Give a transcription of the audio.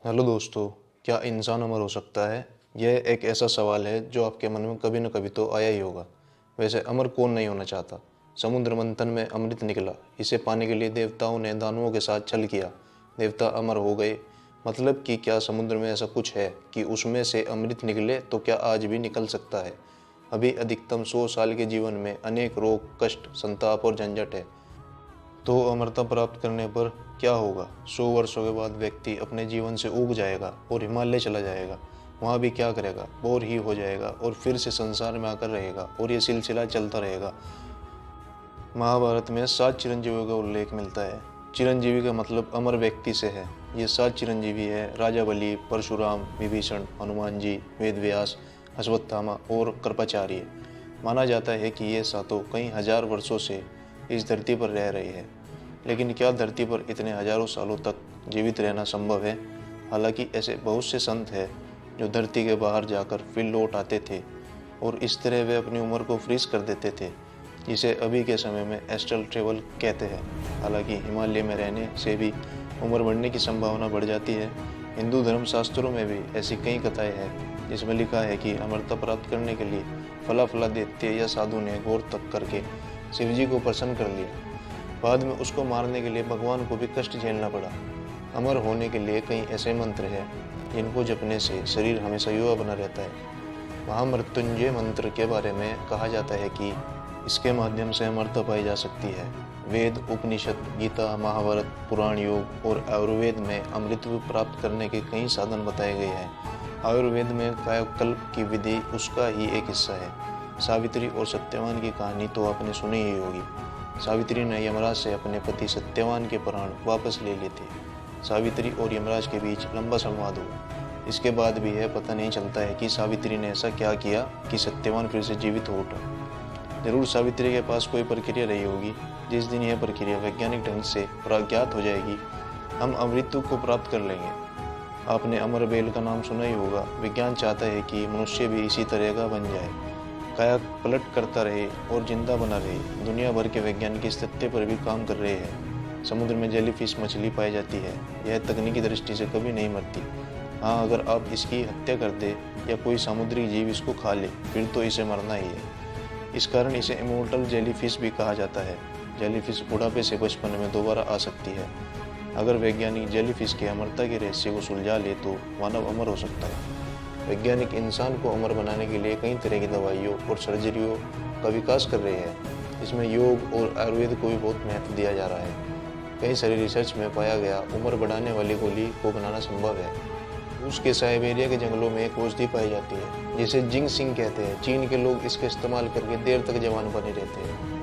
Hello दोस्तों, क्या इंसान अमर हो सकता है? यह एक ऐसा सवाल है जो आपके मन में कभी न कभी तो आया ही होगा। वैसे अमर कौन नहीं होना चाहता। समुद्र मंथन में अमृत निकला, इसे पाने के लिए देवताओं ने दानवों के साथ छल किया। देवता अमर हो गए। मतलब कि क्या समुद्र में ऐसा कुछ है कि उसमें से अमृत निकले? तो क्या आज भी निकल सकता है? अभी अधिकतम 100 साल के जीवन में अनेक रोग, कष्ट, संताप और झंझट है। तो अमरता प्राप्त करने पर क्या होगा? 100 वर्षों के बाद व्यक्ति अपने जीवन से ऊब जाएगा और हिमालय चला जाएगा। वहाँ भी क्या करेगा? बोर ही हो जाएगा और फिर से संसार में आकर रहेगा और ये सिलसिला चलता रहेगा। महाभारत में 7 चिरंजीवियों का उल्लेख मिलता है। चिरंजीवी का मतलब अमर व्यक्ति से है। ये 7 चिरंजीवी है राजा बलि, परशुराम, विभीषण, हनुमान जी, वेदव्यास, अश्वत्थामा और कृपाचार्य। माना जाता है कि ये सातों कई हजार वर्षों से इस धरती पर रह रहे हैं। लेकिन क्या धरती पर इतने हजारों सालों तक जीवित रहना संभव है? हालांकि ऐसे बहुत से संत हैं जो धरती के बाहर जाकर फिर लौट आते थे और इस तरह वे अपनी उम्र को फ्रीज कर देते थे, जिसे अभी के समय में एस्ट्रल ट्रेवल कहते हैं। हालांकि हिमालय में रहने से भी उम्र बढ़ने की संभावना बढ़ जाती है। हिंदू धर्म शास्त्रों में भी ऐसी कई कथाएं हैं जिसमें लिखा है कि अमरता प्राप्त करने के लिए फला दैत्य या साधु ने गौर तप करके शिवजी को प्रसन्न कर लिया। बाद में उसको मारने के लिए भगवान को भी कष्ट झेलना पड़ा। अमर होने के लिए कई ऐसे मंत्र हैं जिनको जपने से शरीर हमेशा युवा बना रहता है। महामृत्युंजय मंत्र के बारे में कहा जाता है कि इसके माध्यम से अमरता पाई जा सकती है। वेद, उपनिषद, गीता, महाभारत, पुराण, योग और आयुर्वेद में अमृत प्राप्त करने के कई साधन बताए गए हैं। आयुर्वेद में कायाकल्प की विधि उसका ही एक हिस्सा है। सावित्री और सत्यवान की कहानी तो आपने सुनी ही होगी। सावित्री ने यमराज से अपने पति सत्यवान के प्राण वापस ले लिए थे। सावित्री और यमराज के बीच लंबा संवाद हुआ। इसके बाद भी यह पता नहीं चलता है कि सावित्री ने ऐसा क्या किया कि सत्यवान फिर से जीवित हो उठा। जरूर सावित्री के पास कोई प्रक्रिया रही होगी। जिस दिन यह प्रक्रिया वैज्ञानिक ढंग से प्रज्ञात हो जाएगी, हम अमृत्यु को प्राप्त कर लेंगे। आपने अमर बेल का नाम सुना ही होगा। विज्ञान चाहता है कि मनुष्य भी इसी तरह का बन जाए, काया पलट करता रहे और जिंदा बना रहे। दुनिया भर के वैज्ञानिक इस तथ्य पर भी काम कर रहे हैं। समुद्र में जेलीफिश मछली पाई जाती है। यह तकनीकी दृष्टि से कभी नहीं मरती। हाँ, अगर आप इसकी हत्या कर दे या कोई समुद्री जीव इसको खा ले, फिर तो इसे मरना ही है। इस कारण इसे इमोर्टल जेलीफिश भी कहा जाता है। जेलीफिश बुढ़ापे से बचपन में दोबारा आ सकती है। अगर वैज्ञानिक जेलीफिश के अमरता के रहस्य को सुलझा ले तो मानव अमर हो सकता है। वैज्ञानिक इंसान को अमर बनाने के लिए कई तरह की दवाइयों और सर्जरियों का विकास कर रहे हैं। इसमें योग और आयुर्वेद को भी बहुत महत्व दिया जा रहा है। कई सारी रिसर्च में पाया गया उम्र बढ़ाने वाली गोली को बनाना संभव है। रूस के साइबेरिया के जंगलों में एक औषधि पाई जाती है जिसे जिंगसिंग कहते हैं। चीन के लोग इसका इस्तेमाल करके देर तक जवान बने रहते हैं।